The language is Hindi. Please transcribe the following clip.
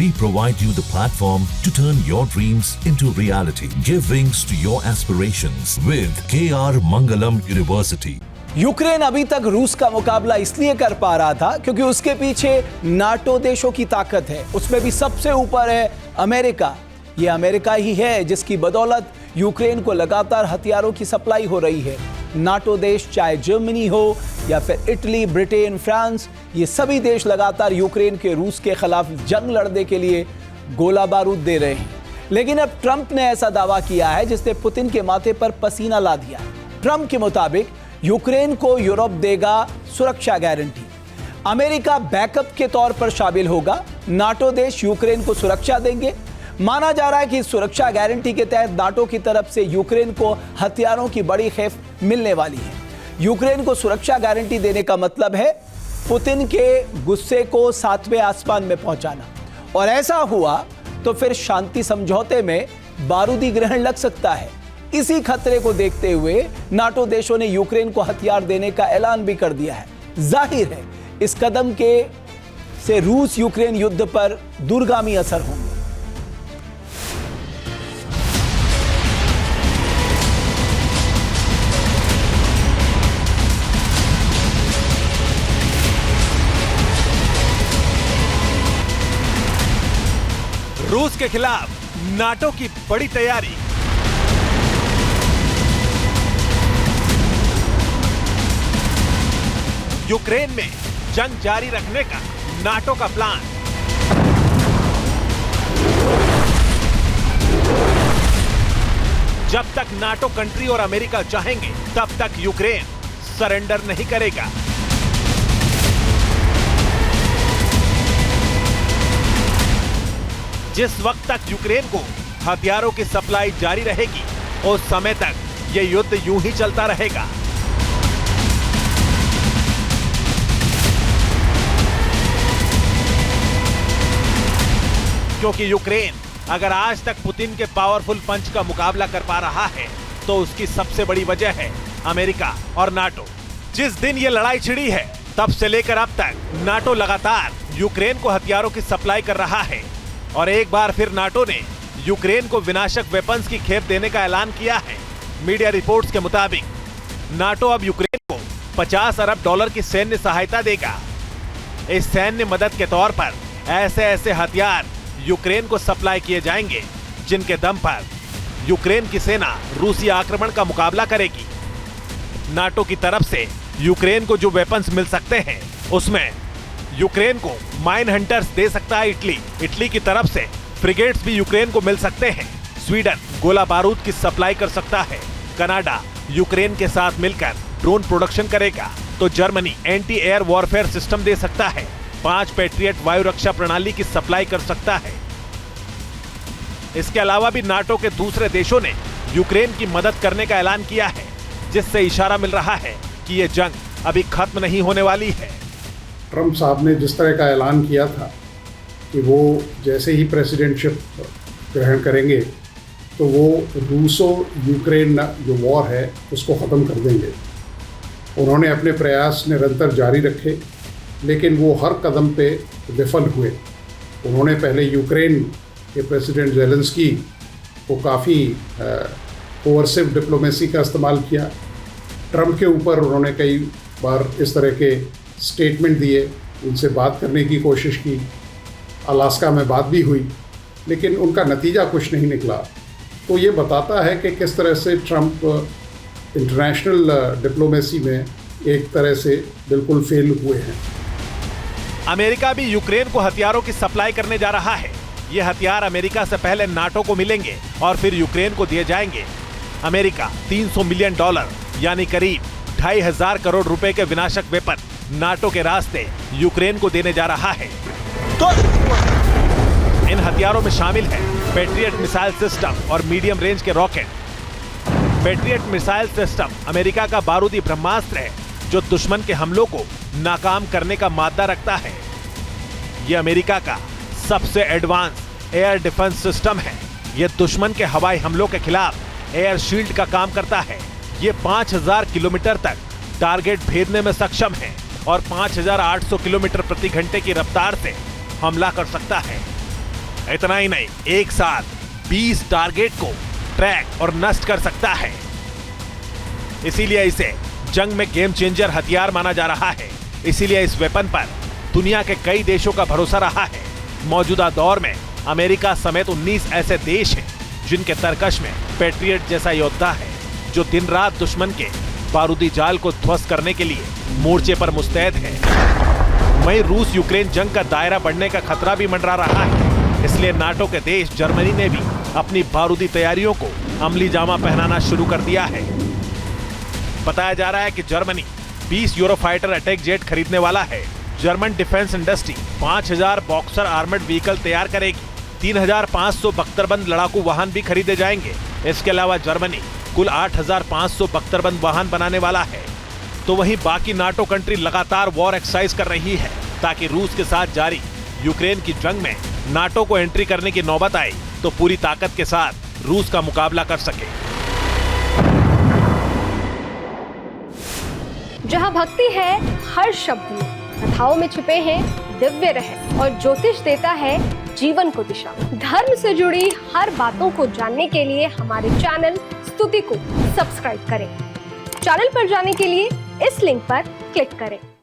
We provide you the platform to turn your dreams into reality. Give wings to your aspirations with KR Mangalam University. Ukraine अभी तक रूस का मुकाबला इसलिए कर पा रहा था क्योंकि उसके पीछे नाटो देशों की ताकत है। उसमें भी सबसे ऊपर है अमेरिका। ये अमेरिका ही है जिसकी बदौलत यूक्रेन को लगातार हथियारों की सप्लाई हो रही है। नाटो देश, चाहे जर्मनी हो या फिर इटली, ब्रिटेन, फ्रांस, ये सभी देश लगातार यूक्रेन के रूस के खिलाफ जंग लड़ने के लिए गोला बारूद दे रहे हैं। लेकिन अब ट्रंप ने ऐसा दावा किया है जिसने पुतिन के माथे पर पसीना ला दिया। ट्रंप के मुताबिक यूक्रेन को यूरोप देगा सुरक्षा गारंटी। अमेरिका बैकअप के तौर पर शामिल होगा। नाटो देश यूक्रेन को सुरक्षा देंगे। माना जा रहा है कि इस सुरक्षा गारंटी के तहत नाटो की तरफ से यूक्रेन को हथियारों की बड़ी खेप मिलने वाली है। यूक्रेन को सुरक्षा गारंटी देने का मतलब है पुतिन के गुस्से को 7वें आसमान में पहुंचाना। और ऐसा हुआ तो फिर शांति समझौते में बारूदी ग्रहण लग सकता है। इसी खतरे को देखते हुए नाटो देशों ने यूक्रेन को हथियार देने का ऐलान भी कर दिया है। जाहिर है इस कदम के से रूस यूक्रेन युद्ध पर दूरगामी असर होंगे। रूस के खिलाफ नाटो की बड़ी तैयारी। यूक्रेन में जंग जारी रखने का नाटो का प्लान। जब तक नाटो कंट्री और अमेरिका चाहेंगे तब तक यूक्रेन सरेंडर नहीं करेगा। जिस वक्त तक यूक्रेन को हथियारों की सप्लाई जारी रहेगी उस समय तक यह युद्ध यूं ही चलता रहेगा। क्योंकि यूक्रेन अगर आज तक पुतिन के पावरफुल पंच का मुकाबला कर पा रहा है तो उसकी सबसे बड़ी वजह है अमेरिका और नाटो। जिस दिन ये लड़ाई छिड़ी है तब से लेकर अब तक नाटो लगातार यूक्रेन को हथियारों की सप्लाई कर रहा है। और एक बार फिर नाटो ने यूक्रेन को विनाशक वेपन्स की खेप देने का ऐलान किया है। मीडिया रिपोर्ट्स के मुताबिक नाटो अब यूक्रेन को 50 अरब डॉलर की सैन्य सहायता देगा। इस सैन्य मदद के तौर पर ऐसे ऐसे हथियार यूक्रेन को सप्लाई किए जाएंगे जिनके दम पर यूक्रेन की सेना रूसी आक्रमण का मुकाबला करेगी। नाटो की तरफ से यूक्रेन को जो वेपन्स मिल सकते हैं उसमें यूक्रेन को माइन हंटर्स दे सकता है इटली की तरफ से फ्रिगेट्स भी यूक्रेन को मिल सकते हैं। स्वीडन गोला बारूद की सप्लाई कर सकता है। कनाडा यूक्रेन के साथ मिलकर ड्रोन प्रोडक्शन करेगा। तो Germany anti air warfare system दे सकता है। 5 पैट्रियट वायु रक्षा प्रणाली की सप्लाई कर सकता है। इसके अलावा भी नाटो के दूसरे देशों ने यूक्रेन की मदद करने का ऐलान किया है, जिससे इशारा मिल रहा है कि यह जंग अभी खत्म नहीं होने वाली है। ट्रंप साहब ने जिस तरह का ऐलान किया था कि वो जैसे ही प्रेसिडेंटशिप ग्रहण करेंगे तो वो रूसो यूक्रेन जो वॉर है उसको ख़त्म कर देंगे। उन्होंने अपने प्रयास निरंतर जारी रखे लेकिन वो हर कदम पे विफल हुए। उन्होंने पहले यूक्रेन के प्रेसिडेंट ज़ेलेंस्की को काफ़ी कोवर्सिव डिप्लोमेसी का इस्तेमाल किया। ट्रंप के ऊपर उन्होंने कई बार इस तरह के स्टेटमेंट दिए, उनसे बात करने की कोशिश की। अलास्का में बात भी हुई लेकिन उनका नतीजा कुछ नहीं निकला। तो ये बताता है कि किस तरह से ट्रंप इंटरनेशनल डिप्लोमेसी में एक तरह से बिल्कुल फेल हुए हैं। अमेरिका भी यूक्रेन को हथियारों की सप्लाई करने जा रहा है। ये हथियार अमेरिका से पहले नाटो को मिलेंगे और फिर यूक्रेन को दिए जाएंगे। अमेरिका $300 मिलियन यानी करीब 2500 करोड़ रुपए के विनाशक वेपन नाटो के रास्ते यूक्रेन को देने जा रहा है। तो इन हथियारों में शामिल है पैट्रियट मिसाइल सिस्टम और मीडियम रेंज के rocket. Patriot missile system America का बारूदी ब्रह्मास्त्र है जो दुश्मन के हमलों को नाकाम करने का मादा रखता है। यह अमेरिका का सबसे एडवांस एयर डिफेंस सिस्टम है। यह दुश्मन के हवाई हमलों के खिलाफ एयर शील्ड का काम करता है। यह 5000 किलोमीटर तक टारगेट भेदने में सक्षम है और 5800 किलोमीटर प्रति घंटे की रफ्तार से हमला कर सकता है। इतना ही नहीं, एक साथ 20 टारगेट को ट्रैक और नष्ट कर सकता है। इसीलिए इसे जंग में गेम चेंजर हथियार माना जा रहा है। इसीलिए इस वेपन पर दुनिया के कई देशों का भरोसा रहा है। मौजूदा दौर में अमेरिका समेत 19 ऐसे देश हैं जिनके तरकश में पैट्रियट जैसा योद्धा है, जो दिन रात दुश्मन के बारूदी जाल को ध्वस्त करने के लिए मोर्चे पर मुस्तैद है। वहीं रूस यूक्रेन जंग का दायरा बढ़ने का खतरा भी मंडरा रहा है। इसलिए नाटो के देश जर्मनी ने भी अपनी बारूदी तैयारियों को अमली जामा पहनाना शुरू कर दिया है। बताया जा रहा है कि जर्मनी 20 यूरोफाइटर अटैक जेट खरीदने वाला है। German defence industry 5000 boxer armoured vehicle तैयार करेगी। 3500 बख्तरबंद लड़ाकू वाहन भी खरीदे जाएंगे। इसके अलावा जर्मनी कुल 8500 बख्तरबंद वाहन बनाने वाला है। तो वहीं बाकी नाटो कंट्री लगातार वॉर एक्सरसाइज कर रही है ताकि रूस के साथ जारी यूक्रेन की जंग में नाटो को एंट्री करने की नौबत आई तो पूरी ताकत के साथ रूस का मुकाबला कर सके। जहां भक्ति है हर शब्द में, कथाओं में छुपे हैं दिव्य रहस्य और ज्योतिष देता है जीवन को दिशा। धर्म से जुड़ी हर बातों को जानने के लिए हमारे चैनल स्तुति को सब्सक्राइब करें। चैनल पर जाने के लिए इस लिंक पर क्लिक करें।